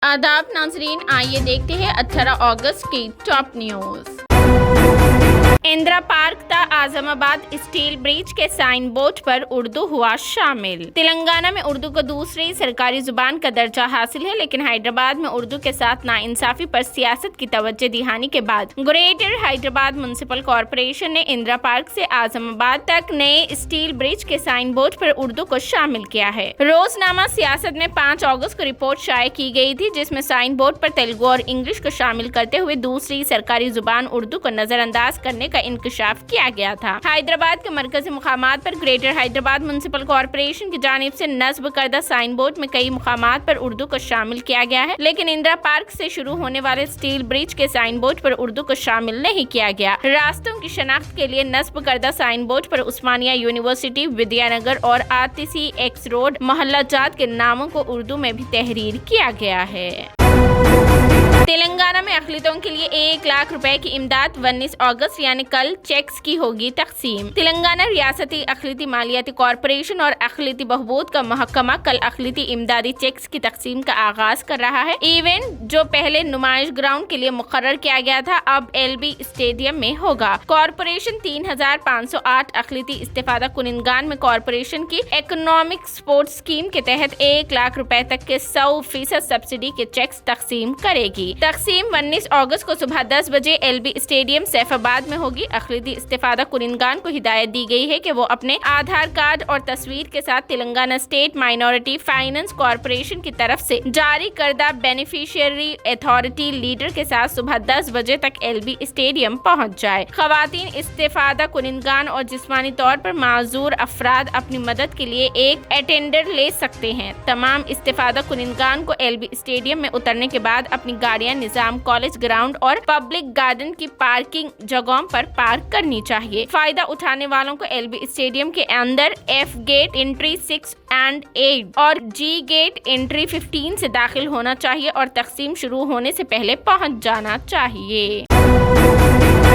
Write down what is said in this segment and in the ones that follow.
आदाब नाजरीन, आइए देखते हैं 18 अगस्त की टॉप न्यूज। इंदिरा पार्क ता आजमाबाद स्टील ब्रिज के साइन बोर्ड पर उर्दू हुआ शामिल। तेलंगाना में उर्दू को दूसरी सरकारी जुबान का दर्जा हासिल है, लेकिन हैदराबाद में उर्दू के साथ नाइंसाफी पर सियासत की तवज्जो दिहानी के बाद ग्रेटर हैदराबाद म्युनिसिपल कॉरपोरेशन ने इंदिरा पार्क से आजमाबाद तक नए स्टील ब्रिज के साइन बोर्ड पर उर्दू को शामिल किया है। रोजनामा सियासत में 5 अगस्त को रिपोर्ट शाये की गई थी, जिसमें साइन बोर्ड पर तेलुगु और इंग्लिश को शामिल करते हुए दूसरी सरकारी जुबान उर्दू को नजरअंदाज करने का इंकशाफ किया गया था। हैदराबाद के मरकजी मुकामात पर ग्रेटर हैदराबाद म्युनिसिपल कॉरपोरेशन की जानिब से नस्ब करदा साइन बोर्ड में कई मुकामात पर उर्दू को शामिल किया गया है, लेकिन इंदिरा पार्क से शुरू होने वाले स्टील ब्रिज के साइन बोर्ड पर उर्दू को शामिल नहीं किया गया। रास्तों की शनाख्त के लिए नस्ब करदा साइन बोर्ड पर उस्मानिया यूनिवर्सिटी, विद्यानगर और आरटीसी एक्स रोड मोहल्ला जात के नामों को उर्दू में भी तहरीर किया गया है। तेलंगाना में अक़लियतों के लिए 1 लाख रुपए की इमदाद 19 अगस्त यानी कल चेक्स की होगी तकसीम। तेलंगाना रियासती अक़लियती मालियाती कॉरपोरेशन और अक़लियती बहबूद का महकमा कल अक़लियती इमदादी चेक्स की तकसीम का आगाज कर रहा है। इवेंट जो पहले नुमाइश ग्राउंड के लिए मुकर्रर किया गया था, अब LB स्टेडियम में होगा। कॉरपोरेशन 3508 अक़लियती इस्तेफादा कुनिंदगान में कॉरपोरेशन की इकोनॉमिक सपोर्ट स्कीम के तहत 1 लाख रुपए तक के 100% सब्सिडी के चेक्स तकसीम करेगी। तकसीम 19 अगस्त को सुबह 10 बजे LB स्टेडियम सैफाबाद में होगी। अक़लियती इस्तेफादा कुनिंदगान को हिदायत दी गई है कि वो अपने आधार कार्ड और तस्वीर के साथ Telangana state minority finance corporation की तरफ से जारी करदा बेनिफिशियरी अथॉरिटी लीडर के साथ सुबह 10 बजे तक LB स्टेडियम पहुंच जाए। खवातीन इस्तेफादा कुनिंदगान और जिस्मानी तौर पर माजूर अफराद अपनी मदद के लिए एक अटेंडर ले सकते हैं। तमाम इस्तेफादा कुनिंदगान को LB स्टेडियम में उतरने के बाद अपनी गाड़ियां निजाम कॉलेज ग्राउंड और पब्लिक गार्डन की पार्किंग जगहों पर पार्क करनी चाहिए। फायदा उठाने वालों को LB स्टेडियम के अंदर F गेट एंट्री 6 और 8 और G गेट एंट्री 15 से दाखिल होना चाहिए और तकसीम शुरू होने से पहले पहुंच जाना चाहिए।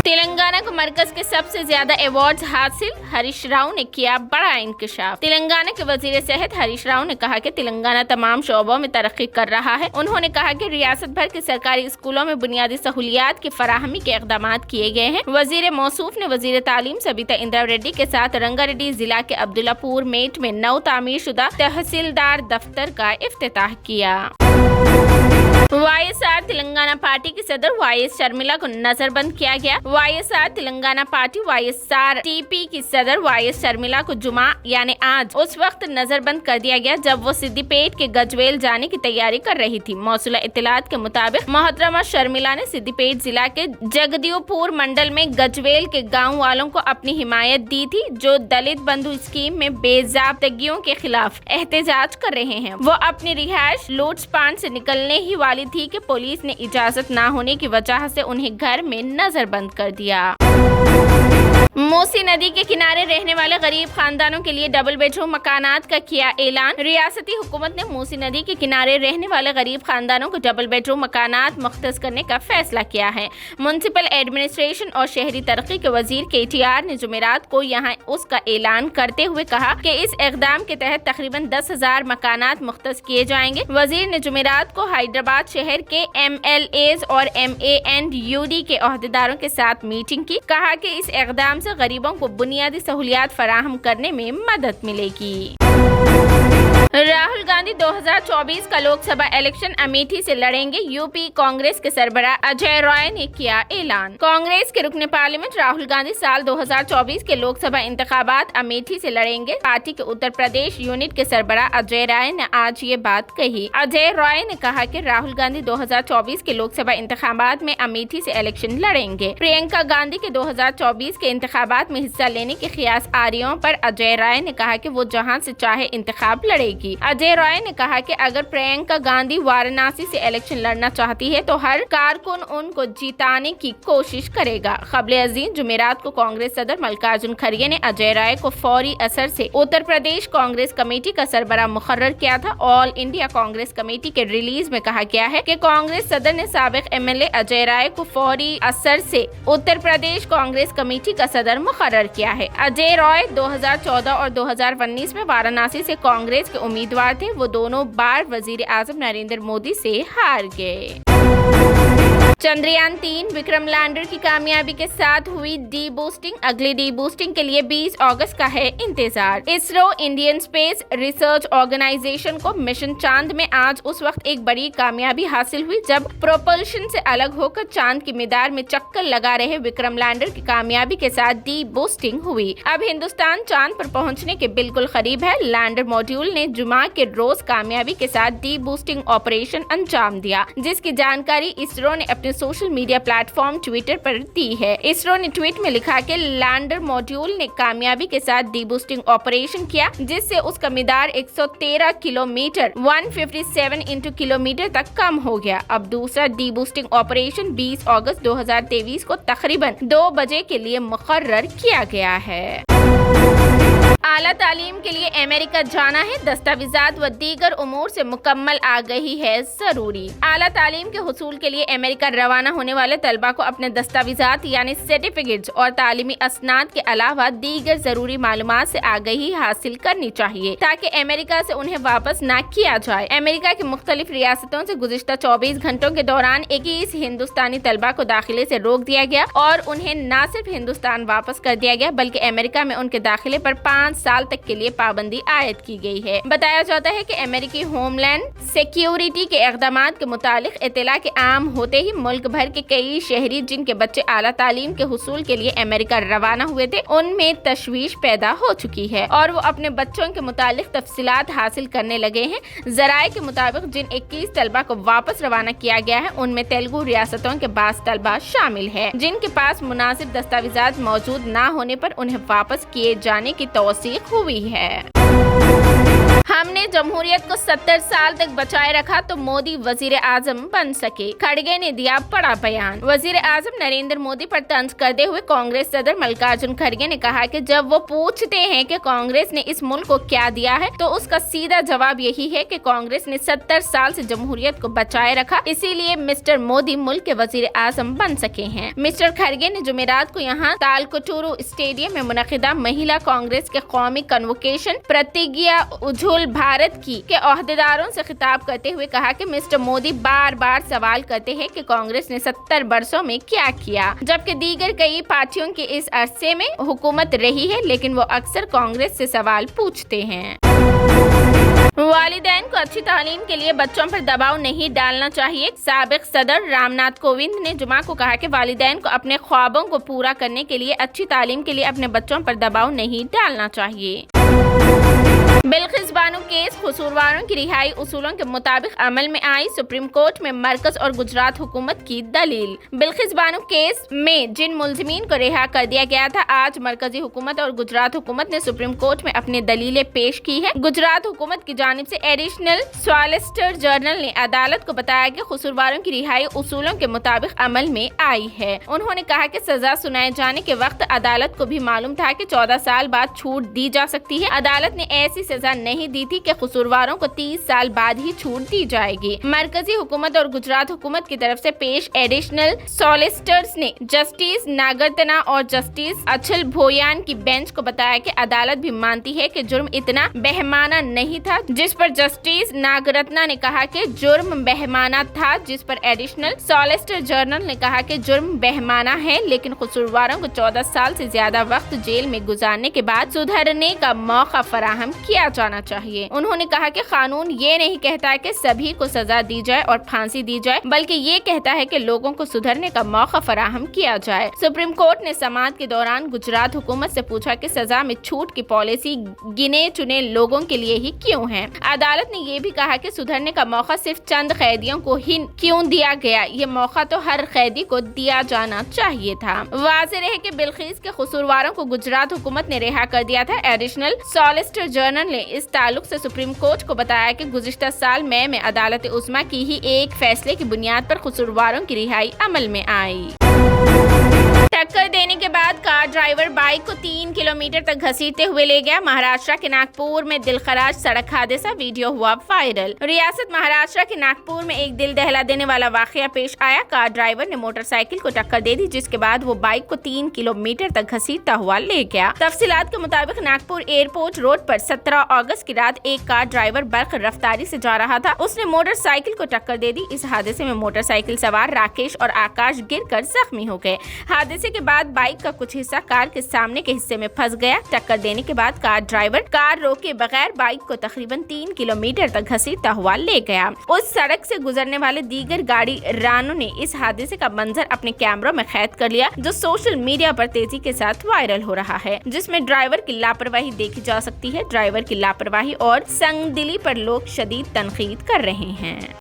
तेलंगाना को मरकज के सबसे ज्यादा अवार्ड्स हासिल, हरीश राव ने किया बड़ा इंकशाफ। तेलंगाना के वजीर सेहत हरीश राव ने कहा कि तेलंगाना तमाम शोबों में तरक्की कर रहा है। उन्होंने कहा कि रियासत भर के सरकारी स्कूलों में बुनियादी सहूलियात की फराहमी के इक़दाम किए गए हैं। वजीर मौसूफ ने वजीर तालीम सबिता इंदिरा रेड्डी के साथ रंगारेड्डी जिला के अब्दुल्लापुर मेट में नव तामीर शुदा तहसीलदार दफ्तर का इफ्तिताह किया। YSR तेलंगाना पार्टी की सदर YS शर्मिला को नजरबंद किया गया। YSR Telangana party YSR TP की सदर YS शर्मिला को जुमा यानी आज उस वक्त नजरबंद कर दिया गया जब वो सिद्दीपेट के गजवेल जाने की तैयारी कर रही थी। मौसूला इत्तलात के मुताबिक मोहतरमा शर्मिला ने सिद्दीपेट जिला के जगदीपुर मंडल में गजवेल के गाँव वालों को अपनी हिमायत दी थी, जो दलित बंधु स्कीम में बेज़ाब्तगियों के खिलाफ एहतजाज कर रहे हैं। वो अपनी रिहाइश लोटसपान से निकलने ही वाली थी कि पुलिस ने इजाजत ना होने की वजह से उन्हें घर में नजरबंद कर दिया। मूसी नदी के किनारे रहने वाले गरीब खानदानों के लिए डबल बेडरूम मकानात का किया ऐलान। रियासती हुकूमत ने मूसी नदी के किनारे रहने वाले गरीब खानदानों को डबल बेडरूम मकानात मुख्तस करने का फैसला किया है। म्युनिसिपल एडमिनिस्ट्रेशन और शहरी तरक्की के वजीर KTR ने जुमेरात को यहाँ उसका ऐलान करते हुए कहा कि इस इक़दाम के तहत तकरीबन 10,000 मकानात मुख्तस किए जाएंगे। वजीर ने जुमेरात को हैदराबाद शहर के MLAs और MANUD के ओहदेदारों के साथ मीटिंग की। कहा कि इस इक़दाम से गरीबों को बुनियादी सहूलियात फराहम करने में मदद मिलेगी। राहुल गांधी 2024 का लोकसभा इलेक्शन अमेठी से लड़ेंगे। यूपी कांग्रेस के सरबराह अजय रॉय ने किया ऐलान। कांग्रेस के रुकने पार्लियामेंट राहुल गांधी साल 2024 के लोकसभा इंतखाबात अमेठी से लड़ेंगे। पार्टी के उत्तर प्रदेश यूनिट के सरबराह अजय रॉय ने आज ये बात कही। अजय रॉय ने कहा कि राहुल गांधी 2024 के लोकसभा इंतखाबात में अमेठी से इलेक्शन लड़ेंगे। प्रियंका गांधी के 2024 के इंतखाबात में हिस्सा लेने की ख्यासारियों पर अजय रॉय ने कहा कि वो जहां से चाहे इंतखाब लड़ेगी। अजय रॉय ने कहा कि अगर प्रियंका गांधी वाराणसी से इलेक्शन लड़ना चाहती है तो हर कारकुन उनको जिताने की कोशिश करेगा। खबरे अजीम जुमेरात को कांग्रेस सदर मल्लिकार्जुन खड़गे ने अजय रॉय को फौरी असर से उत्तर प्रदेश कांग्रेस कमेटी का सरबराह मुकर्रर किया था। ऑल इंडिया कांग्रेस कमेटी के रिलीज में कहा गया है कि कांग्रेस सदर ने साबिक MLA अजय रॉय को फौरी असर से उत्तर प्रदेश कांग्रेस कमेटी का सदर मुकर्रर किया है। अजय रॉय 2014 और 2019 में वाराणसी से कांग्रेस के उम्मीदवार थे वो दोनों बार वजीर आजम नरेंद्र मोदी से हार गए। चंद्रयान 3 विक्रम लैंडर की कामयाबी के साथ हुई डी बूस्टिंग। अगली डी बूस्टिंग के लिए 20 अगस्त का है इंतजार। ISRO Indian space research organisation को मिशन चांद में आज उस वक्त एक बड़ी कामयाबी हासिल हुई जब प्रोपल्शन से अलग होकर चांद की मीदार में चक्कर लगा रहे विक्रम लैंडर की कामयाबी के साथ डी बूस्टिंग हुई। अब हिंदुस्तान चांद पर पहुंचने के बिल्कुल करीब है। लैंडर मॉड्यूल ने जुमा के रोज कामयाबी के साथ डी बूस्टिंग ऑपरेशन अंजाम दिया, जिसकी जानकारी इसरो ने अपने सोशल मीडिया प्लेटफॉर्म ट्विटर पर दी है। इसरो ने ट्वीट में लिखा कि लैंडर मॉड्यूल ने कामयाबी के साथ डीबूस्टिंग ऑपरेशन किया, जिससे उसका मीदार 113 किलोमीटर 157 किलोमीटर तक कम हो गया। अब दूसरा डीबूस्टिंग ऑपरेशन 20 अगस्त 2023 को तकरीबन 2 बजे के लिए मुकर्रर किया गया है। आला तालीम के लिए अमेरिका जाना है, दस्तावेजात व दीगर उमूर से मुकम्मल आगाही है जरूरी। आला तालीम के हुसूल के लिए अमेरिका रवाना होने वाले तलबा को अपने दस्तावेजात यानी सर्टिफिकेट्स और तालीमी असनाद के अलावा दीगर जरूरी मालूमात से आगाही हासिल करनी चाहिए ताकि अमेरिका से उन्हें वापस न किया जाए। अमेरिका की मुख्तलिफ रियासतों से गुज़िश्ता 24 घंटों के दौरान 21 हिंदुस्तानी तलबा को दाखिले से रोक दिया गया और उन्हें न सिर्फ हिंदुस्तान वापस कर दिया गया बल्कि अमेरिका में उनके दाखिले पर 5 साल तक के लिए पाबंदी आयद की गई है। बताया जाता है कि अमेरिकी होमलैंड सिक्योरिटी के इक़दामात के मुतालिक इत्तला के आम होते ही मुल्क भर के कई शहरी जिनके बच्चे आला तालीम के हुसूल के लिए अमेरिका रवाना हुए थे, उनमें तशवीश पैदा हो चुकी है और वो अपने बच्चों के मुतालिक तफसीलात हासिल करने लगे हैं। जराये के मुताबिक जिन 21 तलबा को वापस रवाना किया गया है उनमें तेलुगु रियासतों के 22 तलबा शामिल है, जिनके पास मुनासिब दस्तावेजात मौजूद न होने पर उन्हें वापस किए जाने की तौसीक हुई है। हमने जमहूरियत को 70 साल तक बचाए रखा तो मोदी वजीर आजम बन सके, खड़गे ने दिया बड़ा बयान। वजीर आजम नरेंद्र मोदी पर तंज करते हुए कांग्रेस सदर मल्लिकार्जुन खड़गे ने कहा कि जब वो पूछते हैं कि कांग्रेस ने इस मुल्क को क्या दिया है तो उसका सीधा जवाब यही है कि कांग्रेस ने 70 साल से जमहूरियत को बचाए रखा, इसीलिए मिस्टर मोदी मुल्क के वजीर आजम बन सके हैं। मिस्टर खड़गे ने जुमेरात को यहाँ तालकटोरू स्टेडियम में मुनक़िदा महिला कांग्रेस के कौमी कन्वोकेशन प्रतिज्ञा उज्ज्वल भारत की के ओहदेदारों से खिताब करते हुए कहा कि मिस्टर मोदी बार बार सवाल करते हैं कि कांग्रेस ने 70 वर्षों में क्या किया, जबकि दीगर कई पार्टियों की इस अरसे में हुकूमत रही है, लेकिन वो अक्सर कांग्रेस से सवाल पूछते हैं। वालिदैन को अच्छी तालीम के लिए बच्चों पर दबाव नहीं डालना चाहिए। साबिक सदर रामनाथ कोविंद ने जुमा को कहा कि वालिदैन को अपने ख्वाबों को पूरा करने के लिए अच्छी तालीम के लिए अपने बच्चों पर दबाव नहीं डालना चाहिए। बिल्किस बानो केस कसूरवारों की रिहाई उसूलों के मुताबिक अमल में आई, सुप्रीम कोर्ट में मरकज और गुजरात हुकूमत की दलील। बिल्किस बानो केस में जिन मुलजिमीन को रिहा कर दिया गया था, आज मरकजी हुकूमत और गुजरात हुकूमत ने सुप्रीम कोर्ट में अपनी दलीलें पेश की है। गुजरात हुकूमत की जानिब से एडिशनल सॉलिसिटर जनरल ने अदालत को बताया कि कसूरवारों की रिहाई उसूलों के मुताबिक अमल में आई है। उन्होंने कहा कि सजा सुनाए जाने के वक्त अदालत को भी मालूम था कि 14 साल बाद छूट दी जा सकती है। अदालत ने ऐसी सजा नहीं दी थी कि कसूरवारों को 30 साल बाद ही छूट दी जाएगी। मरकजी हुकूमत और गुजरात हुकूमत की तरफ से पेश एडिशनल सॉलिसिटर्स ने जस्टिस नागरतना और जस्टिस अचल भोयान की बेंच को बताया कि अदालत भी मानती है कि जुर्म इतना बेहमाना नहीं था, जिस पर जस्टिस नागरत्ना ने कहा कि जुर्म बेहमाना था, जिस पर एडिशनल सॉलिसिटर जनरल ने कहा कि जुर्म बेहमाना है, लेकिन कसूरवारों को 14 साल से ज्यादा वक्त जेल में गुजारने के बाद सुधरने का मौका फराहम किया जाना चाहिए। उन्होंने कहा कि कानून ये नहीं कहता है कि सभी को सजा दी जाए और फांसी दी जाए, बल्कि ये कहता है कि लोगों को सुधरने का मौका फराहम किया जाए। सुप्रीम कोर्ट ने समाअत के दौरान गुजरात हुकूमत से पूछा कि सजा में छूट की पॉलिसी गिने चुने लोगों के लिए ही क्यों है। अदालत ने ये भी कहा कि सुधरने का मौका सिर्फ चंद कैदियों को ही क्यों दिया गया, ये मौका तो हर कैदी को दिया जाना चाहिए था। वाज़ेह रहे कि बिल्किस के कसूरवारों को गुजरात हुकूमत ने रिहा कर दिया था। एडिशनल सॉलिसिटर जनरल ने इस ताल्लुक से सुप्रीम कोर्ट को बताया कि गुज़िश्ता साल मई में अदालत उस्मा की ही एक फैसले की बुनियाद पर कसूरवारों की रिहाई अमल में आई। टक्कर देने के बाद कार ड्राइवर बाइक को 3 किलोमीटर तक घसीटते हुए ले गया। महाराष्ट्र के नागपुर में दिलखराज सड़क हादसा वीडियो हुआ वायरल। रियासत महाराष्ट्र के नागपुर में एक दिल दहला देने वाला वाकया पेश आया। कार ड्राइवर ने मोटरसाइकिल को टक्कर दे दी, जिसके बाद वो बाइक को 3 किलोमीटर तक घसीटता हुआ ले गया। तफसीलात के मुताबिक नागपुर एयरपोर्ट रोड पर 17 अगस्त की रात एक कार ड्राइवर बर्क रफ्तारी से जा रहा था। उसने मोटरसाइकिल को टक्कर दे दी। इस हादसे में मोटरसाइकिल सवार राकेश और आकाश गिरकर जख्मी हो गए। हादसे के बाद बाइक का कुछ हिस्सा कार के सामने के हिस्से में फंस गया। टक्कर देने के बाद कार ड्राइवर कार रोके बगैर बाइक को तकरीबन 3 किलोमीटर तक घसीटता हुआ ले गया। उस सड़क से गुजरने वाले दीगर गाड़ी रानों ने इस हादसे का मंजर अपने कैमरों में कैद कर लिया, जो सोशल मीडिया पर तेजी के साथ वायरल हो रहा है, जिसमें ड्राइवर की लापरवाही देखी जा सकती है। ड्राइवर की लापरवाही और संगदिली पर लोग शदीद तनकीद कर रहे हैं।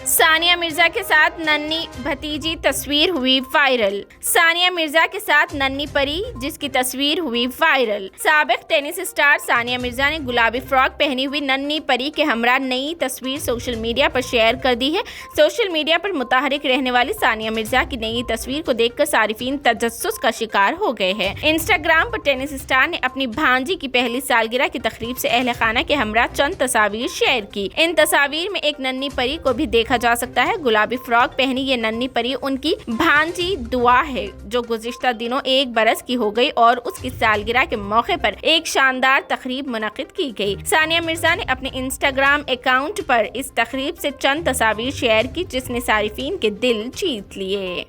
सानिया मिर्जा के साथ नन्ही भतीजी तस्वीर हुई वायरल। सानिया मिर्जा के साथ नन्ही परी, जिसकी तस्वीर हुई वायरल। साबिक टेनिस स्टार सानिया मिर्जा ने गुलाबी फ्रॉक पहनी हुई नन्ही परी के हमरा नई तस्वीर सोशल मीडिया पर शेयर कर दी है। सोशल मीडिया पर मुतहरिक रहने वाली सानिया मिर्जा की नई तस्वीर को देखकर सारिफीन तजस्सुस का शिकार हो गए हैं। इंस्टाग्राम पर टेनिस स्टार ने अपनी भांजी की पहली सालगिरह की तकरीब से अहले खाना के हमरा चंद तस्वीर शेयर की। इन तस्वीर में एक नन्ही परी को भी देखा जा सकता है। गुलाबी फ्रॉक पहनी ये नन्ही परी उनकी भांजी दुआ है, जो गुज़िश्ता दिनों 1 बरस की हो गई और उसकी सालगिरह के मौके पर एक शानदार तकरीब मुनक्किद की गई। सानिया मिर्जा ने अपने इंस्टाग्राम अकाउंट पर इस तकरीब से चंद तस्वीर शेयर की, जिसने सारिफीन के दिल जीत लिए।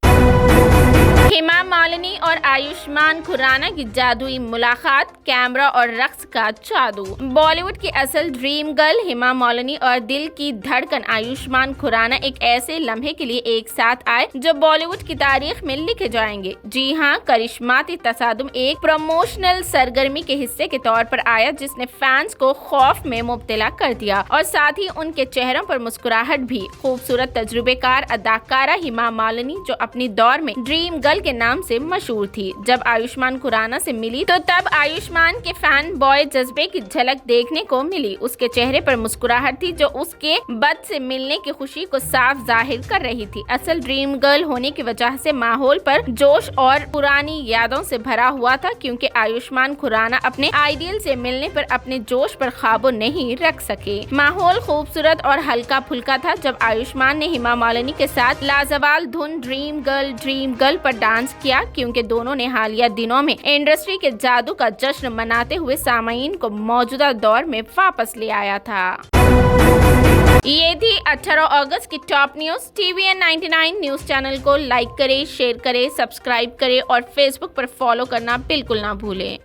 हेमा मालिनी और आयुष्मान खुराना की जादुई मुलाकात, कैमरा और रक्स का जादू। बॉलीवुड की असल ड्रीम गर्ल हेमा मालिनी और दिल की धड़कन आयुष्मान खुराना एक ऐसे लम्हे के लिए एक साथ आए जो बॉलीवुड की तारीख में लिखे जाएंगे। जी हाँ, करिश्माती तसादुम एक प्रमोशनल सरगर्मी के हिस्से के तौर पर आया, जिसने फैंस को खौफ में मुब्तला कर दिया और साथ ही उनके चेहरों पर मुस्कुराहट भी। खूबसूरत तजुर्बेकार अदाकारा हेमा मालिनी, जो अपनी दौर में ड्रीम गर्ल के नाम से मशहूर थी, जब आयुष्मान खुराना से मिली तो तब आयुष्मान के फैन बॉय जज्बे की झलक देखने को मिली। उसके चेहरे पर मुस्कुराहट थी, जो उसके बद से मिलने की खुशी को साफ जाहिर कर रही थी। असल ड्रीम गर्ल होने की वजह से माहौल पर जोश और पुरानी यादों से भरा हुआ था, क्योंकि आयुष्मान खुराना अपने आइडियल से मिलने पर अपने जोश पर काबू नहीं रख सके। माहौल खूबसूरत और हल्का फुल्का था जब आयुष्मान ने हेमा मालिनी के साथ लाजवाब धुन ड्रीम गर्ल पर डांस किया, क्योंकि दोनों ने हालिया दिनों में इंडस्ट्री के जादू का जश्न मनाते हुए सामईन को मौजूदा दौर में वापस ले आया था। ये थी 18 अगस्त की top news. TVN 99 news channel को लाइक करें, शेयर करें, सब्सक्राइब करें और फेसबुक पर फॉलो करना बिल्कुल ना भूलें।